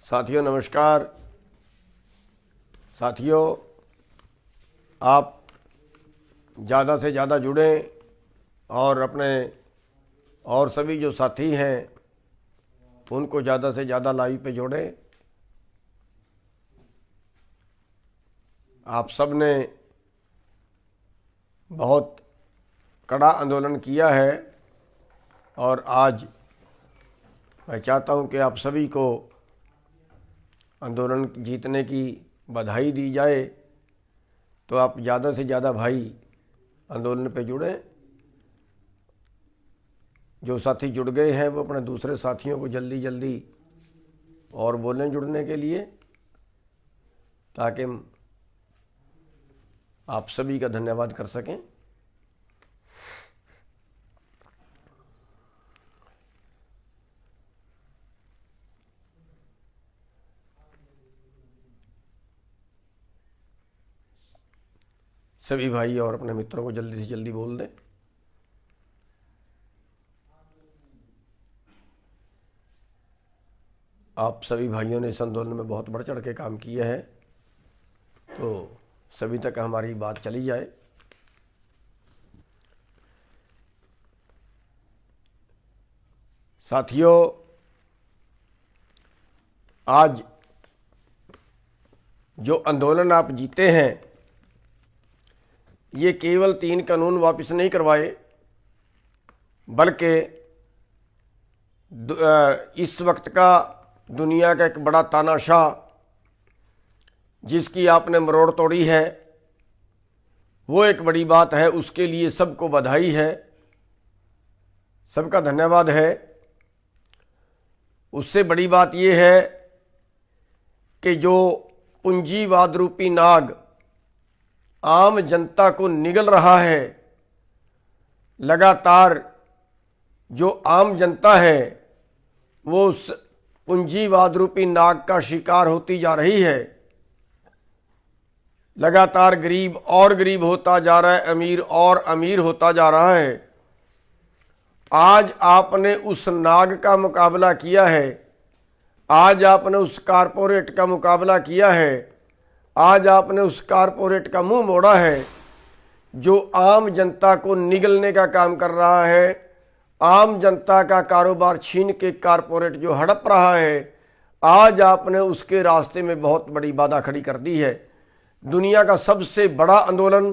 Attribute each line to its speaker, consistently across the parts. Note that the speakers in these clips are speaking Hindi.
Speaker 1: साथियों नमस्कार। साथियों, आप ज़्यादा से ज़्यादा जुड़ें और अपने और सभी जो साथी हैं उनको ज़्यादा से ज़्यादा लाइव पे जोड़ें। आप सब ने बहुत कड़ा आंदोलन किया है और आज मैं चाहता हूं कि आप सभी को आंदोलन जीतने की बधाई दी जाए। तो आप ज़्यादा से ज़्यादा भाई आंदोलन पे जुड़ें। जो साथी जुड़ गए हैं वो अपने दूसरे साथियों को जल्दी जल्दी और बोलें जुड़ने के लिए, ताकि आप सभी का धन्यवाद कर सकें। सभी भाई और अपने मित्रों को जल्दी से जल्दी बोल दें। आप सभी भाइयों ने इस आंदोलन में बहुत बढ़ चढ़ के काम किया है, तो सभी तक हमारी बात चली जाए। साथियों, आज जो आंदोलन आप जीते हैं ये केवल 3 कानून वापस नहीं करवाए, बल्कि इस वक्त का दुनिया का एक बड़ा तानाशाह जिसकी आपने मरोड़ तोड़ी है, वो एक बड़ी बात है। उसके लिए सबको बधाई है, सबका धन्यवाद है। उससे बड़ी बात ये है कि जो पूंजीवाद रूपी नाग आम जनता को निगल रहा है, लगातार जो आम जनता है वो उस पूंजीवाद रूपी नाग का शिकार होती जा रही है। लगातार गरीब और गरीब होता जा रहा है, अमीर और अमीर होता जा रहा है। आज आपने उस नाग का मुकाबला किया है, आज आपने उस कारपोरेट का मुकाबला किया है, आज आपने उस कारपोरेट का मुंह मोड़ा है जो आम जनता को निगलने का काम कर रहा है। आम जनता का कारोबार छीन के कारपोरेट जो हड़प रहा है, आज आपने उसके रास्ते में बहुत बड़ी बाधा खड़ी कर दी है। दुनिया का सबसे बड़ा आंदोलन,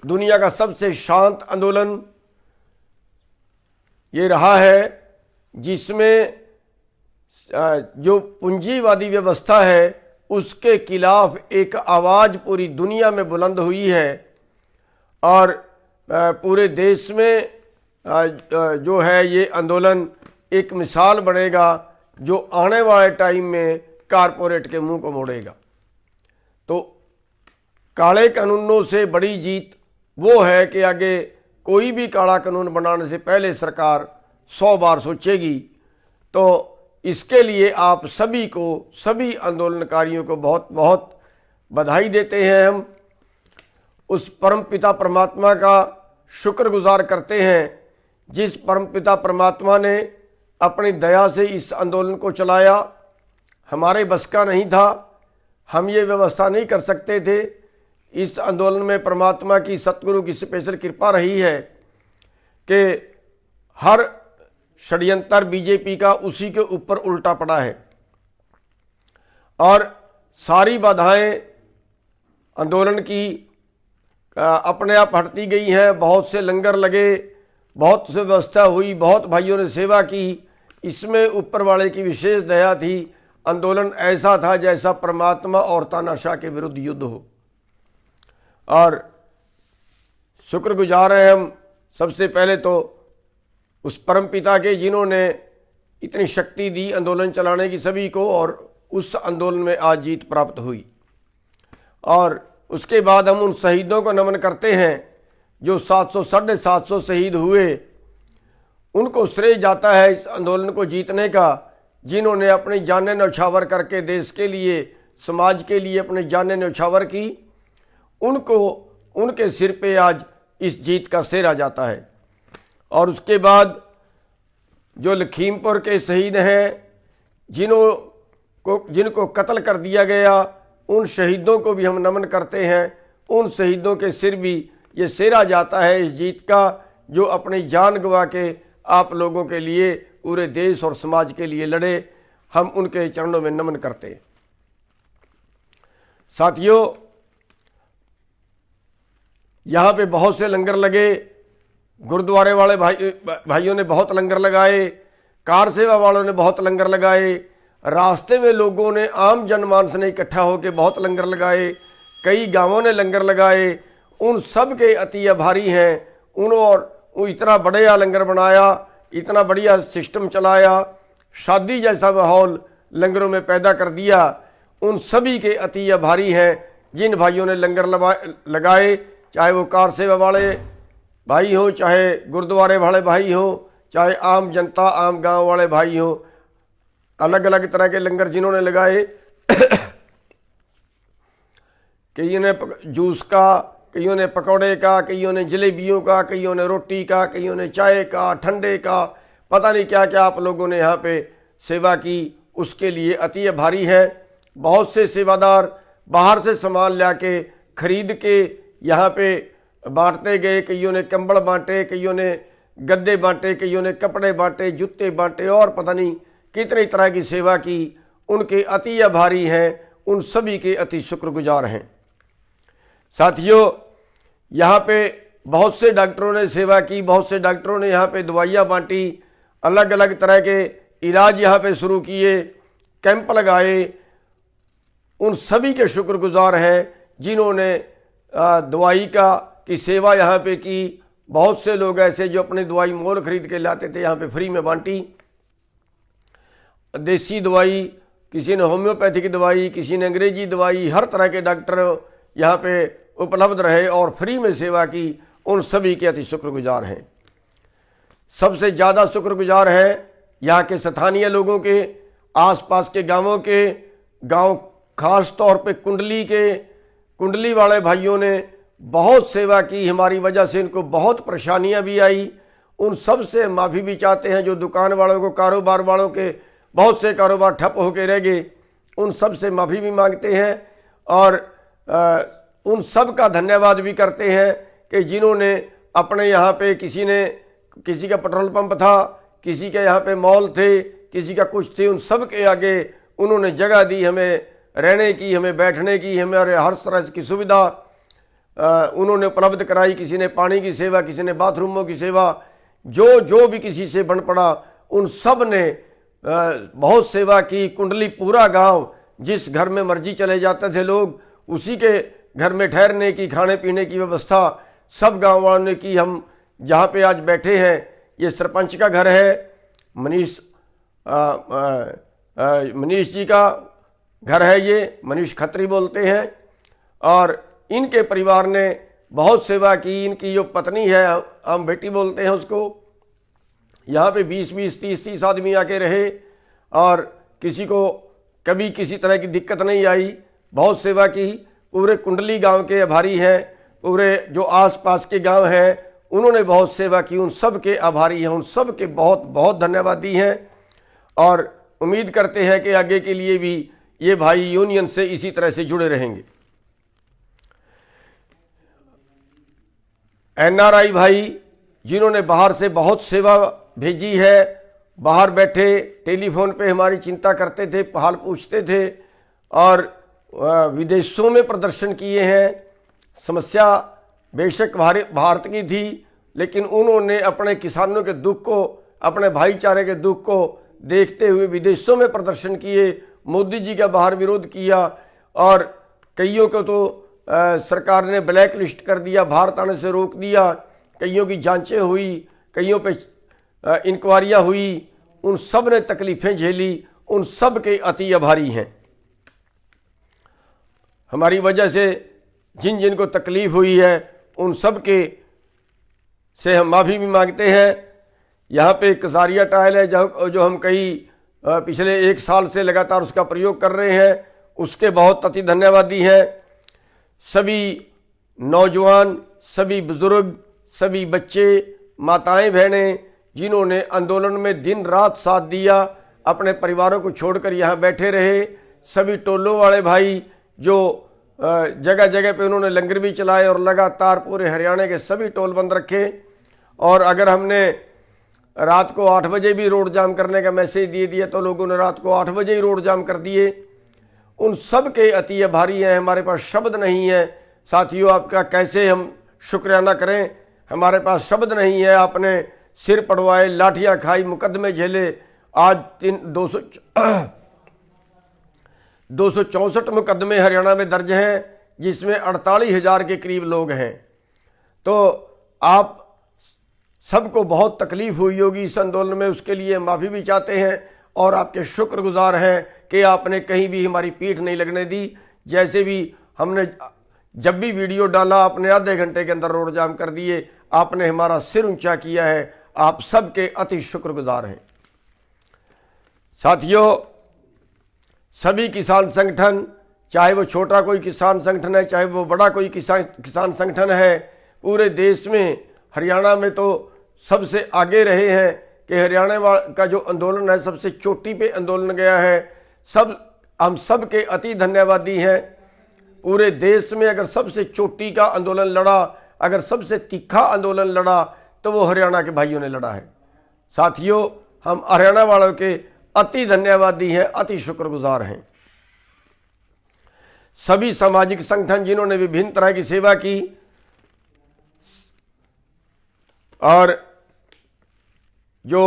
Speaker 1: दुनिया का सबसे शांत आंदोलन ये रहा है, जिसमें जो पूंजीवादी व्यवस्था है उसके खिलाफ एक आवाज़ पूरी दुनिया में बुलंद हुई है। और पूरे देश में जो है ये आंदोलन एक मिसाल बनेगा जो आने वाले टाइम में कारपोरेट के मुंह को मोड़ेगा। तो काले कानूनों से बड़ी जीत वो है कि आगे कोई भी काला कानून बनाने से पहले सरकार 100 बार सोचेगी। तो इसके लिए आप सभी को, सभी आंदोलनकारियों को बहुत बहुत बधाई देते हैं। हम उस परमपिता परमात्मा का शुक्रगुजार करते हैं जिस परमपिता परमात्मा ने अपनी दया से इस आंदोलन को चलाया। हमारे बस का नहीं था, हम ये व्यवस्था नहीं कर सकते थे। इस आंदोलन में परमात्मा की, सतगुरु की स्पेशल कृपा रही है कि हर षड्यंत्र बीजेपी का उसी के ऊपर उल्टा पड़ा है और सारी बाधाएं आंदोलन की अपने आप हटती गई हैं। बहुत से लंगर लगे, बहुत से व्यवस्था हुई, बहुत भाइयों ने सेवा की। इसमें ऊपर वाले की विशेष दया थी। आंदोलन ऐसा था जैसा परमात्मा और तानाशाह के विरुद्ध युद्ध हो। और शुक्रगुजार हैं हम सबसे पहले तो उस परमपिता के जिन्होंने इतनी शक्ति दी आंदोलन चलाने की सभी को, और उस आंदोलन में आज जीत प्राप्त हुई। और उसके बाद हम उन शहीदों को नमन करते हैं जो 700-750 शहीद हुए। उनको श्रेय जाता है इस आंदोलन को जीतने का, जिन्होंने अपनी जानें न्यौछावर करके देश के लिए, समाज के लिए अपनी जानें न्यौछावर की। उनको, उनके सिर पे आज इस जीत का सेहरा जाता है। और उसके बाद जो लखीमपुर के शहीद हैं, जिनको कत्ल कर दिया गया, उन शहीदों को भी हम नमन करते हैं। उन शहीदों के सिर भी ये सेरा जाता है इस जीत का, जो अपनी जान गंवा के आप लोगों के लिए, पूरे देश और समाज के लिए लड़े। हम उनके चरणों में नमन करते हैं। साथियों, यहाँ पे बहुत से लंगर लगे। गुरुद्वारे वाले भाइयों ने बहुत लंगर लगाए, कार सेवा वालों ने बहुत लंगर लगाए, रास्ते में लोगों ने, आम जनमानस ने इकट्ठा होकर बहुत लंगर लगाए, कई गांवों ने लंगर लगाए। उन सब के अति आभारी हैं। उन्होंने इतना बढ़िया लंगर बनाया, इतना बढ़िया सिस्टम चलाया, शादी जैसा माहौल लंगरों में पैदा कर दिया। उन सभी के अति आभारी हैं जिन भाइयों ने लंगर लगाए, चाहे वो कार सेवा वाले भाई हों, चाहे गुरुद्वारे वाले भाई हों, चाहे आम जनता, आम गांव वाले भाई हों। अलग अलग तरह के लंगर जिन्होंने लगाए, कईयों ने जूस का, कईयों ने पकौड़े का, कईयों ने जलेबियों का, कईयों ने रोटी का, कईयों ने चाय का, ठंडे का, पता नहीं क्या क्या आप लोगों ने यहाँ पे सेवा की। उसके लिए अति आभारी है। बहुत से सेवादार बाहर से सामान ला के खरीद के यहाँ पे बांटते गए। कईयों ने कंबल बांटे, कईयों ने गद्दे बांटे, कईयों ने कपड़े बांटे, जूते बांटे और पता नहीं कितनी तरह की सेवा की। उनके अति आभारी हैं। उन सभी के अति शुक्रगुजार हैं। साथियों, यहाँ पे बहुत से डॉक्टरों ने सेवा की, बहुत से डॉक्टरों ने यहाँ पे दवाइयाँ बांटी, अलग अलग तरह के इलाज यहाँ पे शुरू किए, कैंप लगाए। उन सभी के शुक्रगुजार हैं जिन्होंने दवाई की सेवा यहाँ पे की। बहुत से लोग ऐसे जो अपनी दवाई मोल खरीद के लाते थे, यहाँ पे फ्री में बांटी। देसी दवाई, किसी ने होम्योपैथिक दवाई, किसी ने अंग्रेजी दवाई, हर तरह के डॉक्टर यहाँ पे उपलब्ध रहे और फ्री में सेवा की। उन सभी के अति शुक्रगुजार हैं। सबसे ज़्यादा शुक्रगुजार हैं यहाँ के स्थानीय लोगों के, आसपास के गांवों के। गांव खास तौर पे कुंडली वाले भाइयों ने बहुत सेवा की। हमारी वजह से इनको बहुत परेशानियां भी आई। उन सब से माफ़ी भी चाहते हैं। जो दुकान वालों को, कारोबार वालों के बहुत से कारोबार ठप होके रह गए, उन सब से माफ़ी भी मांगते हैं और उन सब का धन्यवाद भी करते हैं कि जिन्होंने अपने यहाँ पे, किसी का पेट्रोल पंप था, किसी के यहाँ पे मॉल थे, किसी का कुछ थे, उन सब के आगे उन्होंने जगह दी, हमें रहने की, हमें बैठने की, हमारे हर तरह की सुविधा उन्होंने उपलब्ध कराई। किसी ने पानी की सेवा, किसी ने बाथरूमों की सेवा, जो भी किसी से बन पड़ा उन सब ने बहुत सेवा की। कुंडली पूरा गांव, जिस घर में मर्जी चले जाते थे लोग, उसी के घर में ठहरने की, खाने पीने की व्यवस्था सब गांव वालों ने की। हम जहाँ पे आज बैठे हैं, ये सरपंच का घर है, मनीष जी का घर है, ये मनीष खत्री बोलते हैं। और इनके परिवार ने बहुत सेवा की। इनकी जो पत्नी है, हम बेटी बोलते हैं उसको, यहाँ पे 20-20, 30-30 आदमी आके रहे और किसी को कभी किसी तरह की दिक्कत नहीं आई। बहुत सेवा की। पूरे कुंडली गांव के आभारी हैं। पूरे जो आसपास के गांव हैं, उन्होंने बहुत सेवा की। उन सब के आभारी हैं। उन सब के बहुत बहुत धन्यवादी हैं और उम्मीद करते हैं कि आगे के लिए भी ये भाई यूनियन से इसी तरह से जुड़े रहेंगे। NRI भाई जिन्होंने बाहर से बहुत सेवा भेजी है, बाहर बैठे टेलीफोन पे हमारी चिंता करते थे, हाल पूछते थे और विदेशों में प्रदर्शन किए हैं। समस्या बेशक भारत की थी, लेकिन उन्होंने अपने किसानों के दुख को, अपने भाईचारे के दुख को देखते हुए विदेशों में प्रदर्शन किए। मोदी जी का बाहर विरोध किया और कईयों को तो सरकार ने ब्लैक लिस्ट कर दिया, भारत आने से रोक दिया। कईयों की जांचें हुई, कईयों पे इंक्वायरियाँ हुई। उन सब ने तकलीफ़ें झेली। उन सब के अति आभारी हैं। हमारी वजह से जिन जिन को तकलीफ़ हुई है, उन सब के से हम माफ़ी भी मांगते हैं। यहाँ पे कसारिया टाइल है जो हम पिछले 1 साल से लगातार उसका प्रयोग कर रहे हैं, उसके बहुत अति धन्यवादी हैं। सभी नौजवान, सभी बुजुर्ग, सभी बच्चे, माताएं, बहनें जिन्होंने आंदोलन में दिन रात साथ दिया, अपने परिवारों को छोड़कर यहाँ बैठे रहे। सभी टोलों वाले भाई जो जगह जगह पे उन्होंने लंगर भी चलाए और लगातार पूरे हरियाणा के सभी टोल बंद रखे। और अगर हमने रात को 8 बजे भी रोड जाम करने का मैसेज दे दिया तो लोगों ने रात को 8 बजे ही रोड जाम कर दिए। उन सब के अति आभारी हैं, हमारे पास शब्द नहीं है। साथियों, आपका कैसे हम शुक्राना करें, हमारे पास शब्द नहीं है। आपने सिर पड़वाए, लाठियां खाई, मुकदमे झेले। आज 264 मुकदमे हरियाणा में दर्ज हैं, जिसमें 48,000 के करीब लोग हैं। तो आप सबको बहुत तकलीफ हुई होगी इस आंदोलन में, उसके लिए माफ़ी भी चाहते हैं और आपके शुक्रगुजार हैं कि आपने कहीं भी हमारी पीठ नहीं लगने दी। जैसे भी हमने जब भी वीडियो डाला, आपने आधे घंटे के अंदर रोड जाम कर दिए। आपने हमारा सिर ऊंचा किया है, आप सबके अति शुक्रगुजार हैं। साथियों, सभी किसान संगठन, चाहे वो छोटा कोई किसान संगठन है, चाहे वो बड़ा कोई किसान संगठन है, पूरे देश में हरियाणा में तो सबसे आगे रहे हैं कि हरियाणा का जो आंदोलन है सबसे चोटी पे आंदोलन गया है। हम सब के अति धन्यवादी हैं। पूरे देश में अगर सबसे चोटी का आंदोलन लड़ा, अगर सबसे तीखा आंदोलन लड़ा, तो वो हरियाणा के भाइयों ने लड़ा है। साथियों, हम हरियाणा वालों के अति धन्यवादी हैं, अति शुक्रगुजार हैं। सभी सामाजिक संगठन जिन्होंने विभिन्न तरह की सेवा की, और जो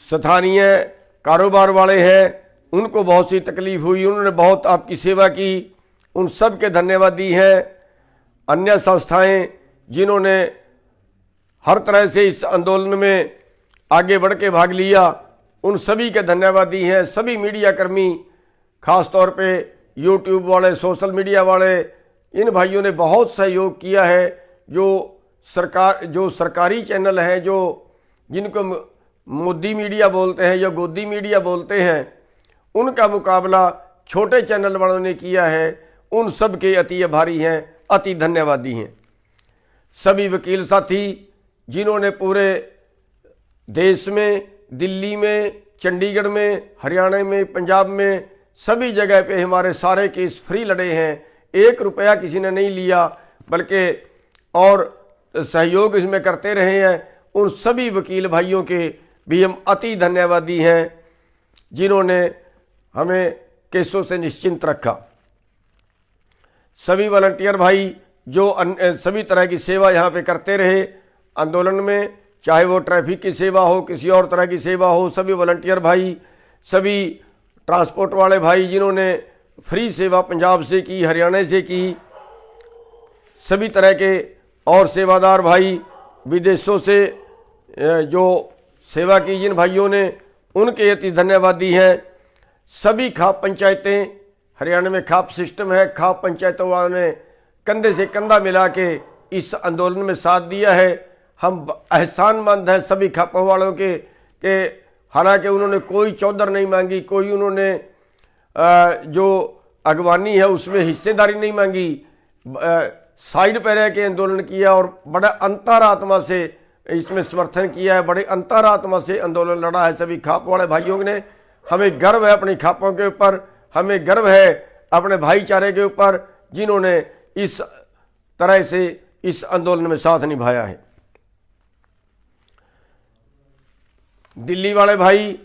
Speaker 1: स्थानीय कारोबार वाले हैं उनको बहुत सी तकलीफ हुई, उन्होंने बहुत आपकी सेवा की, उन सब के धन्यवादी हैं। अन्य संस्थाएं जिन्होंने हर तरह से इस आंदोलन में आगे बढ़ के भाग लिया, उन सभी के धन्यवादी हैं। सभी मीडिया कर्मी, खास तौर पे यूट्यूब वाले, सोशल मीडिया वाले, इन भाइयों ने बहुत सहयोग किया है। जो सरकारी चैनल हैं, जिनको मोदी मीडिया बोलते हैं या गोदी मीडिया बोलते हैं, उनका मुकाबला छोटे चैनल वालों ने किया है। उन सब के अति आभारी हैं, अति धन्यवादी हैं। सभी वकील साथी जिन्होंने पूरे देश में, दिल्ली में, चंडीगढ़ में, हरियाणा में, पंजाब में, सभी जगह पे हमारे सारे केस फ्री लड़े हैं। 1 रुपया किसी ने नहीं लिया, बल्कि और सहयोग इसमें करते रहे हैं। उन सभी वकील भाइयों के भी हम अति धन्यवादी हैं, जिन्होंने हमें केसों से निश्चिंत रखा। सभी वॉलंटियर भाई जो सभी तरह की सेवा यहाँ पे करते रहे आंदोलन में, चाहे वो ट्रैफिक की सेवा हो, किसी और तरह की सेवा हो, सभी वॉलंटियर भाई, सभी ट्रांसपोर्ट वाले भाई जिन्होंने फ्री सेवा पंजाब से की, हरियाणा से की, सभी तरह के और सेवादार भाई विदेशों से जो सेवा की जिन भाइयों ने, उनके अति धन्यवादी हैं। सभी खाप पंचायतें, हरियाणा में खाप सिस्टम है, खाप पंचायतों वालों ने कंधे से कंधा मिला के इस आंदोलन में साथ दिया है। हम एहसानमंद हैं सभी खापों वालों के हालांकि उन्होंने कोई चौधर नहीं मांगी, कोई उन्होंने जो अगवानी है उसमें हिस्सेदारी नहीं मांगी, साइड पर रह के आंदोलन किया और बड़ा अंतरात्मा से इसमें समर्थन किया है, बड़े अंतरात्मा से आंदोलन लड़ा है सभी खाप वाले भाइयों ने। हमें गर्व है अपनी खापों के ऊपर, हमें गर्व है अपने भाईचारे के ऊपर, जिन्होंने इस तरह से इस आंदोलन में साथ निभाया है। दिल्ली वाले भाई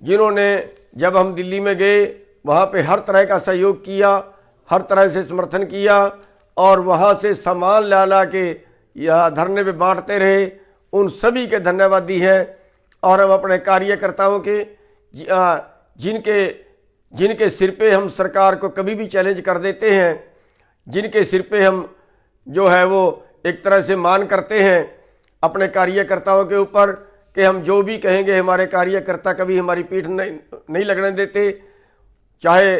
Speaker 1: जिन्होंने, जब हम दिल्ली में गए वहाँ पे हर तरह का सहयोग किया, हर तरह से समर्थन किया और वहाँ से सामान ला के या धरने पे बांटते रहे, उन सभी के धन्यवादी हैं। और हम अपने कार्यकर्ताओं के जिनके सिर पे हम सरकार को कभी भी चैलेंज कर देते हैं, जिनके सिर पे हम जो है वो एक तरह से मान करते हैं अपने कार्यकर्ताओं के ऊपर कि हम जो भी कहेंगे हमारे कार्यकर्ता कभी हमारी पीठ नहीं लगने देते। चाहे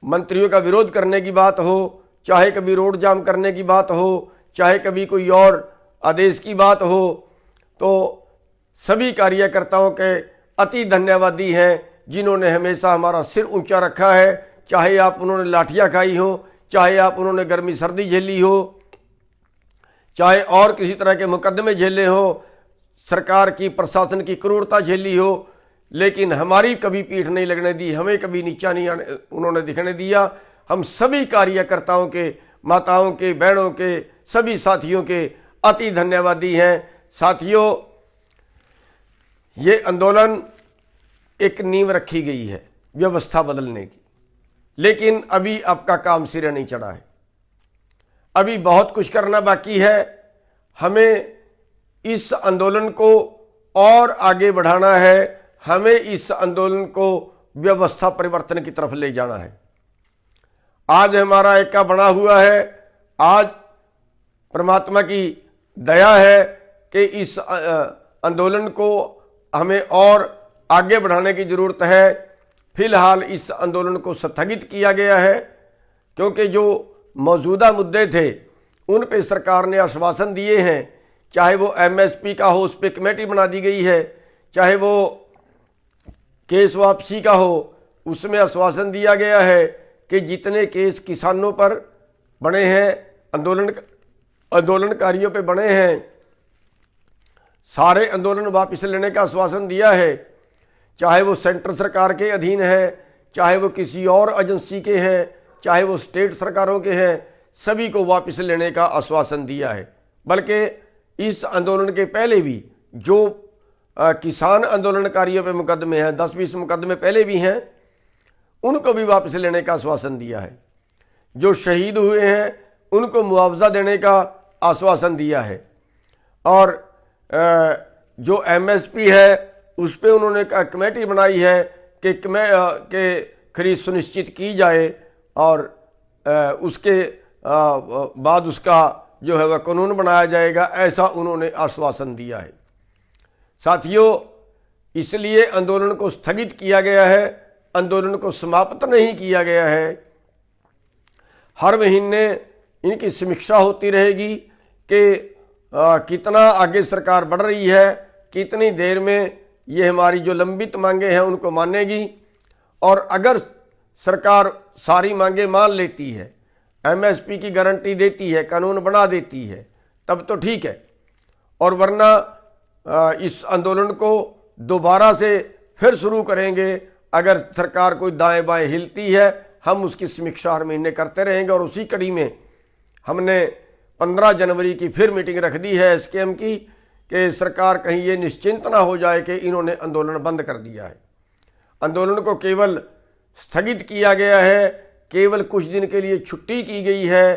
Speaker 1: मंत्रियों का विरोध करने की बात हो, चाहे कभी रोड जाम करने की बात हो, चाहे कभी कोई और आदेश की बात हो, तो सभी कार्यकर्ताओं के अति धन्यवादी हैं जिन्होंने हमेशा हमारा सिर ऊंचा रखा है। चाहे आप उन्होंने लाठियां खाई हो, चाहे आप उन्होंने गर्मी सर्दी झेली हो, चाहे और किसी तरह के मुकदमे झेले हो, सरकार की प्रशासन की क्रूरता झेली हो, लेकिन हमारी कभी पीठ नहीं लगने दी, हमें कभी नीचा नहीं उन्होंने दिखने दिया। हम सभी कार्यकर्ताओं के, माताओं के, बहनों के, सभी साथियों के अति धन्यवादी हैं। साथियों, ये आंदोलन एक नींव रखी गई है व्यवस्था बदलने की, लेकिन अभी आपका काम सिरे नहीं चढ़ा है। अभी बहुत कुछ करना बाकी है। हमें इस आंदोलन को और आगे बढ़ाना है। हमें इस आंदोलन को व्यवस्था परिवर्तन की तरफ ले जाना है। आज हमारा एका बना हुआ है। आज परमात्मा की दया है कि इस आंदोलन को हमें और आगे बढ़ाने की जरूरत है। फिलहाल इस आंदोलन को स्थगित किया गया है, क्योंकि जो मौजूदा मुद्दे थे उन पे सरकार ने आश्वासन दिए हैं। चाहे वो एमएसपी का हो, उस पर कमेटी बना दी गई है, चाहे वो केस वापसी का हो, उसमें आश्वासन दिया गया है कि जितने केस किसानों पर बने हैं, आंदोलनकारियों पे बने हैं, सारे आंदोलन वापस लेने का आश्वासन दिया है। चाहे वो सेंट्रल सरकार के अधीन है, चाहे वो किसी और एजेंसी के हैं, चाहे वो स्टेट सरकारों के हैं, सभी को वापस लेने का आश्वासन दिया है। बल्कि इस आंदोलन के पहले भी जो किसान आंदोलनकारियों पे मुकदमे हैं, 10-20 मुकदमे पहले भी हैं, उनको भी वापस लेने का आश्वासन दिया है। जो शहीद हुए हैं उनको मुआवजा देने का आश्वासन दिया है। और जो एमएसपी है उस पर उन्होंने कमेटी बनाई है कि खरीद सुनिश्चित की जाए और उसके बाद उसका जो है वह कानून बनाया जाएगा, ऐसा उन्होंने आश्वासन दिया है। साथियों, इसलिए आंदोलन को स्थगित किया गया है, आंदोलन को समाप्त नहीं किया गया है। हर महीने इनकी समीक्षा होती रहेगी कि कितना आगे सरकार बढ़ रही है, कितनी देर में ये हमारी जो लंबित मांगे हैं उनको मानेगी। और अगर सरकार सारी मांगे मान लेती है, एमएसपी की गारंटी देती है, कानून बना देती है, तब तो ठीक है। और वरना इस आंदोलन को दोबारा से फिर शुरू करेंगे। अगर सरकार कोई दाएं बाएं हिलती है, हम उसकी समीक्षा हर महीने करते रहेंगे। और उसी कड़ी में हमने 15 जनवरी की फिर मीटिंग रख दी है एसकेएम की, कि सरकार कहीं ये निश्चिंत ना हो जाए कि इन्होंने आंदोलन बंद कर दिया है। आंदोलन को केवल स्थगित किया गया है, केवल कुछ दिन के लिए छुट्टी की गई है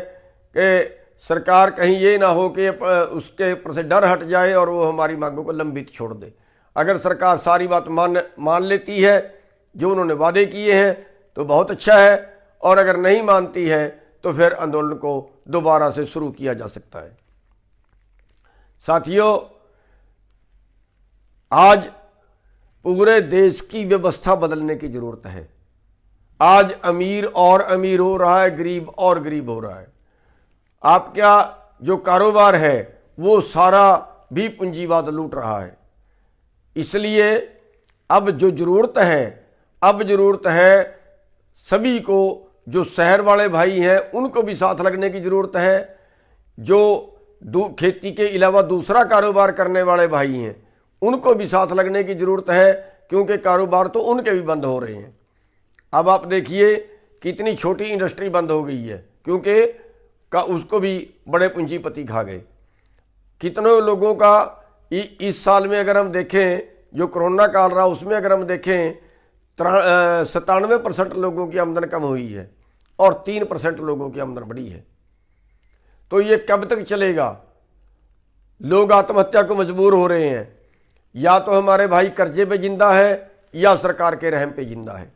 Speaker 1: कि सरकार कहीं ये ना हो कि उसके ऊपर से डर हट जाए और वो हमारी मांगों को लंबित छोड़ दे। अगर सरकार सारी बात मान लेती है, जो उन्होंने वादे किए हैं, तो बहुत अच्छा है। और अगर नहीं मानती है तो फिर आंदोलन को दोबारा से शुरू किया जा सकता है। साथियों, आज पूरे देश की व्यवस्था बदलने की जरूरत है। आज अमीर और अमीर हो रहा है, गरीब और गरीब हो रहा है। आपका जो कारोबार है वो सारा भी पूंजीवाद लूट रहा है। इसलिए अब जो जरूरत है, सभी को, जो शहर वाले भाई हैं उनको भी साथ लगने की जरूरत है। जो खेती के अलावा दूसरा कारोबार करने वाले भाई हैं उनको भी साथ लगने की जरूरत है, क्योंकि कारोबार तो उनके भी बंद हो रहे हैं। अब आप देखिए कितनी छोटी इंडस्ट्री बंद हो गई है, क्योंकि उसको भी बड़े पूंजीपति खा गए। कितनों लोगों का इस साल में अगर हम देखें, जो कोरोना काल रहा उसमें अगर हम देखें, 97% लोगों की आमदन कम हुई है और 3% लोगों की आमदन बढ़ी है। तो ये कब तक चलेगा? लोग आत्महत्या को मजबूर हो रहे हैं। या तो हमारे भाई कर्जे पे जिंदा है या सरकार के रहम पे जिंदा है।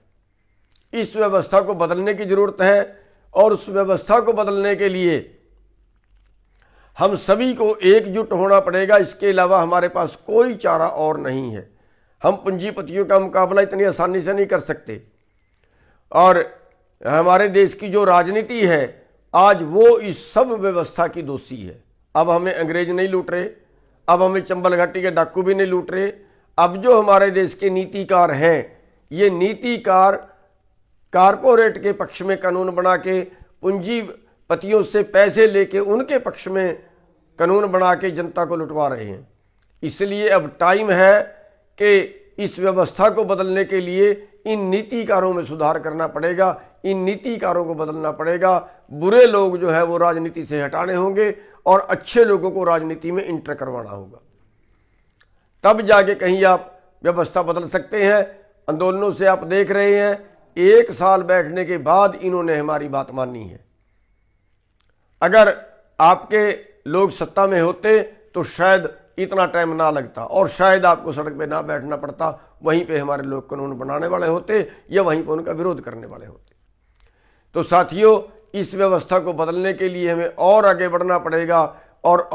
Speaker 1: इस व्यवस्था को बदलने की जरूरत है, और उस व्यवस्था को बदलने के लिए हम सभी को एकजुट होना पड़ेगा। इसके अलावा हमारे पास कोई चारा और नहीं है। हम पूंजीपतियों का मुकाबला इतनी आसानी से नहीं कर सकते। और हमारे देश की जो राजनीति है आज, वो इस सब व्यवस्था की दोषी है। अब हमें अंग्रेज नहीं लूट रहे, अब हमें चंबल घाटी के डाकू भी नहीं लूट रहे। अब जो हमारे देश के नीतिकार हैं, ये नीतिकार कारपोरेट के पक्ष में कानून बना के, पूंजीपतियों से पैसे लेके उनके पक्ष में कानून बना के जनता को लुटवा रहे हैं। इसलिए अब टाइम है कि इस व्यवस्था को बदलने के लिए इन नीतिकारों में सुधार करना पड़ेगा, इन नीतिकारों को बदलना पड़ेगा। बुरे लोग जो है वो राजनीति से हटाने होंगे और अच्छे लोगों को राजनीति में इंटर करवाना होगा, तब जाके कहीं आप व्यवस्था बदल सकते हैं। आंदोलनों से आप देख रहे हैं 1 साल बैठने के बाद इन्होंने हमारी बात मानी है। अगर आपके लोग सत्ता में होते तो शायद इतना टाइम ना लगता और शायद आपको सड़क पे ना बैठना पड़ता, वहीं पे हमारे लोग कानून बनाने वाले होते या वहीं पे उनका विरोध करने वाले होते। तो साथियों, इस व्यवस्था को बदलने के लिए हमें और आगे बढ़ना पड़ेगा और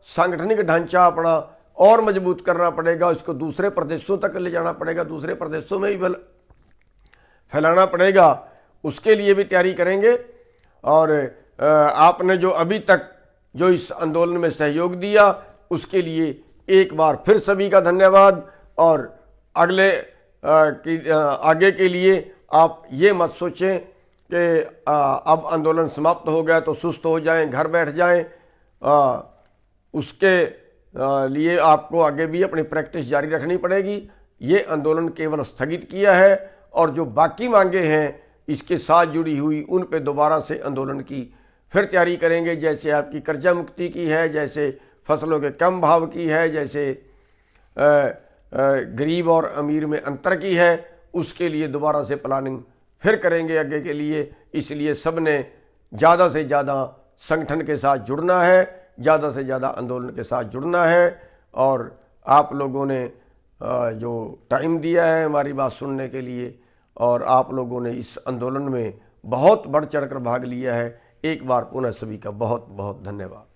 Speaker 1: सांगठनिक ढांचा अपना और मजबूत करना पड़ेगा। इसको दूसरे प्रदेशों तक ले जाना पड़ेगा, दूसरे प्रदेशों में भी फैलाना पड़ेगा। उसके लिए भी तैयारी करेंगे। और आपने जो अभी तक जो इस आंदोलन में सहयोग दिया उसके लिए एक बार फिर सभी का धन्यवाद। और आगे के लिए आप ये मत सोचें कि अब आंदोलन समाप्त हो गया तो सुस्त हो जाएं, घर बैठ जाएं। उसके लिए आपको आगे भी अपनी प्रैक्टिस जारी रखनी पड़ेगी। ये आंदोलन केवल स्थगित किया है और जो बाकी मांगे हैं इसके साथ जुड़ी हुई उन पे दोबारा से आंदोलन की फिर तैयारी करेंगे। जैसे आपकी कर्जा मुक्ति की है, जैसे फसलों के कम भाव की है, जैसे गरीब और अमीर में अंतर की है, उसके लिए दोबारा से प्लानिंग फिर करेंगे आगे के लिए। इसलिए सब ने ज़्यादा से ज़्यादा संगठन के साथ जुड़ना है, ज़्यादा से ज़्यादा आंदोलन के साथ जुड़ना है। और आप लोगों ने जो टाइम दिया है हमारी बात सुनने के लिए और आप लोगों ने इस आंदोलन में बहुत बढ़ चढ़कर भाग लिया है, एक बार पुनः सभी का बहुत बहुत धन्यवाद।